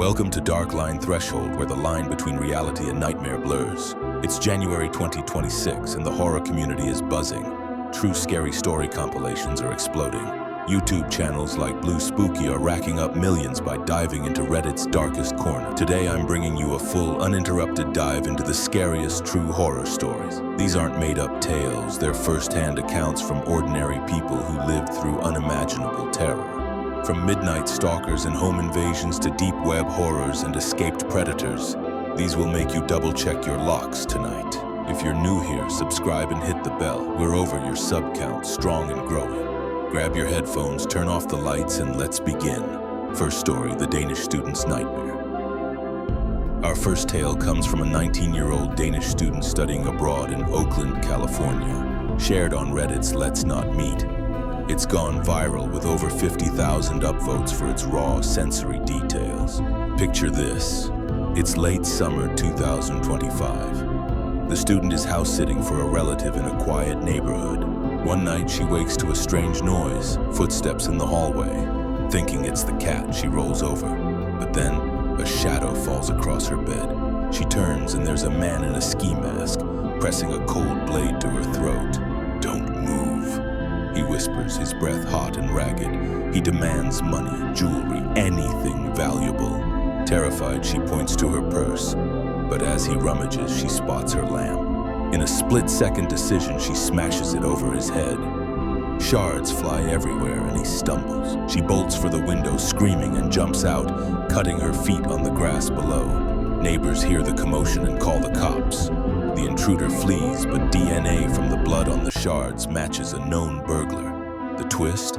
Welcome to Dark Line Threshold, where the line between reality and nightmare blurs. It's January 2026, and the horror community is buzzing. True scary story compilations are exploding. YouTube channels like Blue Spooky are racking up millions by diving into Reddit's darkest corner. Today I'm bringing you a full, uninterrupted dive into the scariest true horror stories. These aren't made-up tales, they're first-hand accounts from ordinary people who lived through unimaginable terror. From midnight stalkers and home invasions to deep web horrors and escaped predators, these will make you double-check your locks tonight. If you're new here, subscribe and hit the bell. We're over your sub count, strong and growing. Grab your headphones, turn off the lights, and let's begin. First story, the Danish student's nightmare. Our first tale comes from a 19-year-old Danish student studying abroad in Oakland, California, shared on Reddit's Let's Not Meet. It's gone viral with over 50,000 upvotes for its raw sensory details. Picture this. It's late summer 2025. The student is house-sitting for a relative in a quiet neighborhood. One night, she wakes to a strange noise, footsteps in the hallway. Thinking it's the cat, she rolls over. But then, a shadow falls across her bed. She turns and there's a man in a ski mask, pressing a cold blade to her throat. "Don't move," he whispers, his breath hot and ragged. He demands money, jewelry, anything valuable. Terrified, she points to her purse. But as he rummages, she spots her lamp. In a split-second decision, she smashes it over his head. Shards fly everywhere and he stumbles. She bolts for the window, screaming, and jumps out, cutting her feet on the grass below. Neighbors hear the commotion and call the cops. The intruder flees, but DNA from the blood on the shards matches a known burglar. The twist?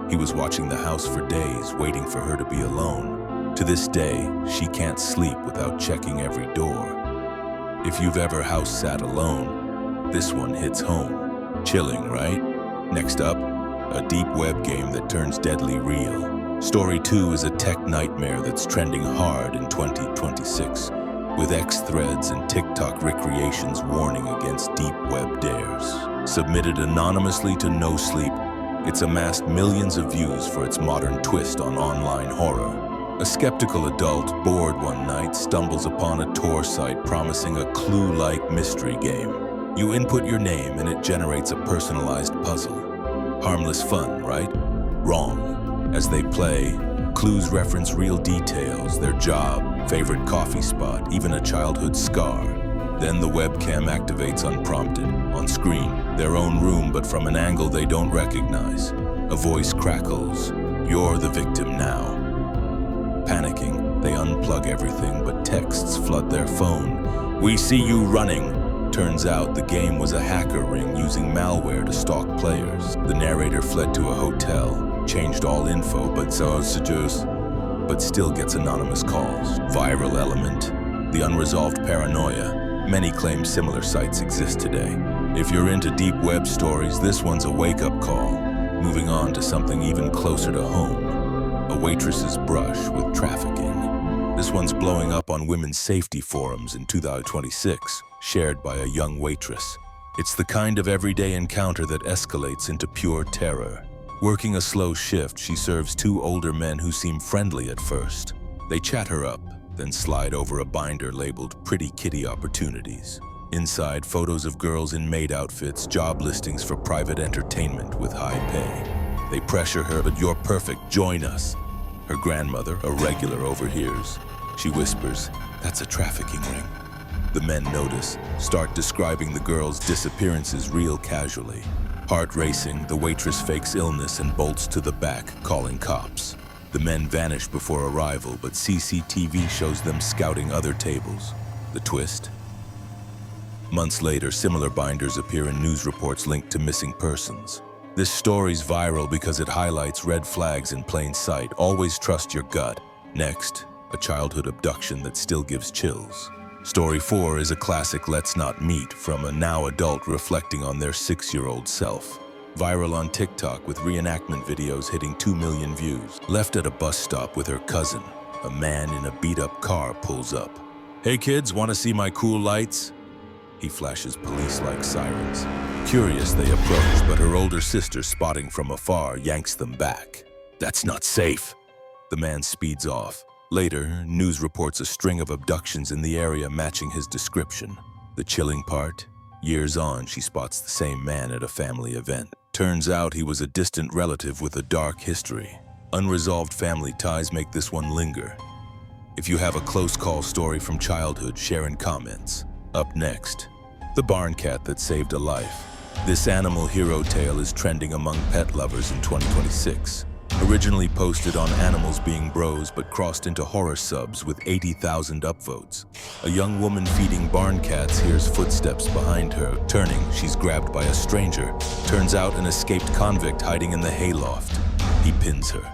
He was watching the house for days, waiting for her to be alone. To this day, she can't sleep without checking every door. If you've ever house sat alone, this one hits home. Chilling, right? Next up, a deep web game that turns deadly real. Story 2 is a tech nightmare that's trending hard in 2026, with X threads and TikTok recreations warning against deep web dares. Submitted anonymously to No Sleep, it's amassed millions of views for its modern twist on online horror. A skeptical adult, bored one night, stumbles upon a Tor site promising a clue-like mystery game. You input your name and it generates a personalized puzzle. Harmless fun, right? Wrong. As they play, clues reference real details, their job, favorite coffee spot, even a childhood scar. Then the webcam activates unprompted. On screen, their own room, but from an angle they don't recognize. A voice crackles. "You're the victim now." Panicking, they unplug everything, but texts flood their phone. "We see you running." Turns out the game was a hacker ring using malware to stalk players. The narrator fled to a hotel, changed all info, but still gets anonymous calls. Viral element, the unresolved paranoia. Many claim similar sites exist today. If you're into deep web stories, this one's a wake-up call. Moving on to something even closer to home. A waitress's brush with trafficking. This one's blowing up on women's safety forums in 2026, shared by a young waitress. It's the kind of everyday encounter that escalates into pure terror. Working a slow shift, she serves two older men who seem friendly at first. They chat her up, then slide over a binder labeled Pretty Kitty Opportunities. Inside, photos of girls in maid outfits, job listings for private entertainment with high pay. They pressure her, "But you're perfect, join us." Her grandmother, a regular, overhears. She whispers, "That's a trafficking ring." The men notice, start describing the girls' disappearances real casually. Heart racing, the waitress fakes illness and bolts to the back, calling cops. The men vanish before arrival, but CCTV shows them scouting other tables. The twist? Months later, similar binders appear in news reports linked to missing persons. This story's viral because it highlights red flags in plain sight. Always trust your gut. Next, a childhood abduction that still gives chills. Story 4 is a classic Let's Not Meet from a now adult reflecting on their 6-year-old self. Viral on TikTok with reenactment videos hitting 2 million views. Left at a bus stop with her cousin, a man in a beat-up car pulls up. "Hey kids, want to see my cool lights?" He flashes police-like sirens. Curious, they approach, but her older sister, spotting from afar, yanks them back. "That's not safe." The man speeds off. Later, news reports a string of abductions in the area matching his description. The chilling part? Years on, she spots the same man at a family event. Turns out he was a distant relative with a dark history. Unresolved family ties make this one linger. If you have a close call story from childhood, share in comments. Up next, the barn cat that saved a life. This animal hero tale is trending among pet lovers in 2026. Originally posted on Animals Being Bros but crossed into horror subs with 80,000 upvotes. A young woman feeding barn cats hears footsteps behind her. Turning, she's grabbed by a stranger. Turns out an escaped convict hiding in the hayloft. He pins her.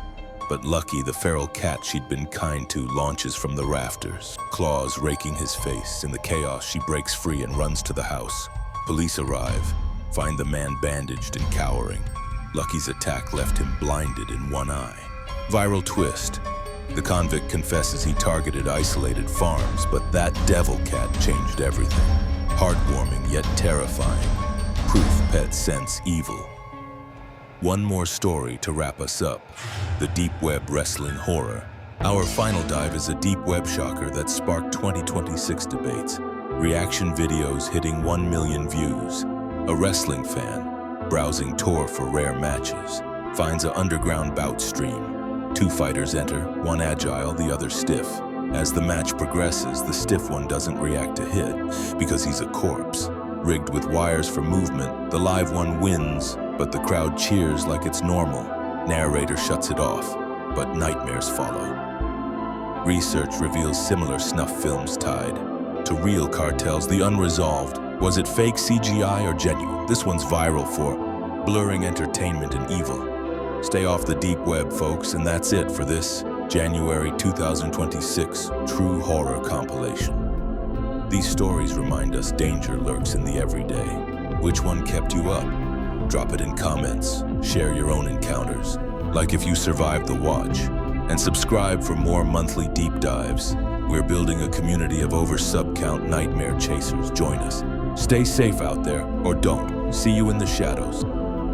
But lucky, the feral cat she'd been kind to launches from the rafters, claws raking his face. In the chaos, she breaks free and runs to the house. Police arrive, find the man bandaged and cowering. Lucky's attack left him blinded in one eye. Viral twist. The convict confesses he targeted isolated farms, but that devil cat changed everything. Heartwarming yet terrifying. Proof pets sense evil. One more story to wrap us up. The deep web wrestling horror. Our final dive is a deep web shocker that sparked 2026 debates. Reaction videos hitting 1 million views. A wrestling fan, browsing Tor for rare matches, finds an underground bout stream. 2 fighters enter, one agile, the other stiff. As the match progresses, the stiff one doesn't react to hit because he's a corpse. Rigged with wires for movement, the live one wins, but the crowd cheers like it's normal. Narrator shuts it off, but nightmares follow. Research reveals similar snuff films tied to real cartels, the unresolved. Was it fake CGI or genuine? This one's viral for blurring entertainment and evil. Stay off the deep web, folks, and that's it for this January 2026 True Horror Compilation. These stories remind us danger lurks in the everyday. Which one kept you up? Drop it in comments, share your own encounters, like if you survived the watch, and subscribe for more monthly deep dives. We're building a community of over sub-count nightmare chasers. Join us. Stay safe out there, or don't. See you in the shadows.